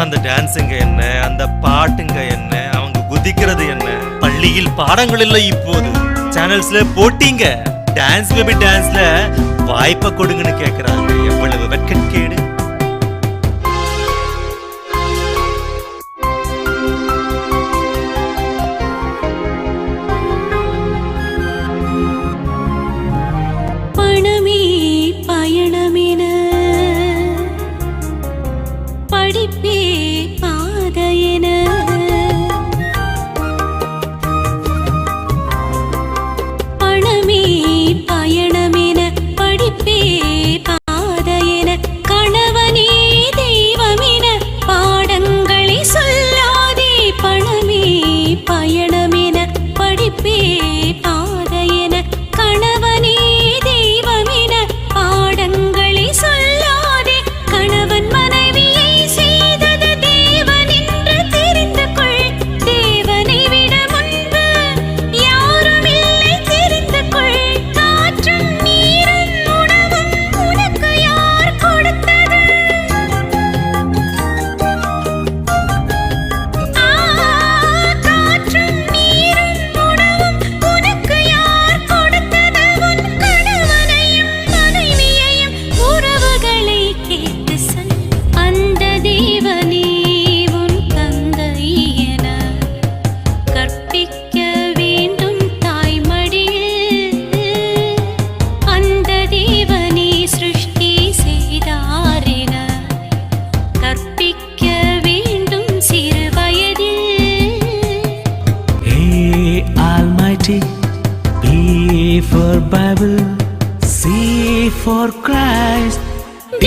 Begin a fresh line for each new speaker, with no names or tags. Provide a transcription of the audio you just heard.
அந்த டான்ஸுங்க என்ன, அந்த பாட்டுங்க என்ன, அவங்க குதிக்கிறது என்ன. பள்ளியில் பாடங்கள் இல்லை, இப்போது சேனல்ஸ்ல போட்டிங்க. டான்ஸ் பேபி டான்ஸ்ல வாய்ப்பை கொடுங்கன்னு கேக்குறாங்க. எவ்வளவு வெட்கக்கேடு.
பணமே பயணமென படிப்பே பாதையென பணமே பயணமென படிப்பே பாதையென கணவனே தெய்வமென பாடங்களை சொல்லாதே. பணமே பயணமென படிப்பே பாதையென கணவனே தெய்வமென பாடங்களை சொல்லாதே. கணவன் மனைவியை செய்தது தேவன் என்று தெரிந்து கொள். தேவனை விட முன்பு யாரும் இல்லை, தெரிந்து கொள். காற்றும் நீரும் உணவும் உனக்கு யார் கொடுத்தது? காற்றும் நீரும் உணவும் உனக்கு யார் கொடுத்தது? உன் கணவனையும் மனைவியையும் உறவுகளை கேட்டு சொல். அந்த தேவனே உன் தந்தை என கற்பிக்க வேண்டும் தாய்மடியில். அந்த தேவனே சிருஷ்டி செய்தார் என கற்பிக்க வேண்டும் சிறு வயதில்.
A Almighty, B for Bible, C for Christ, D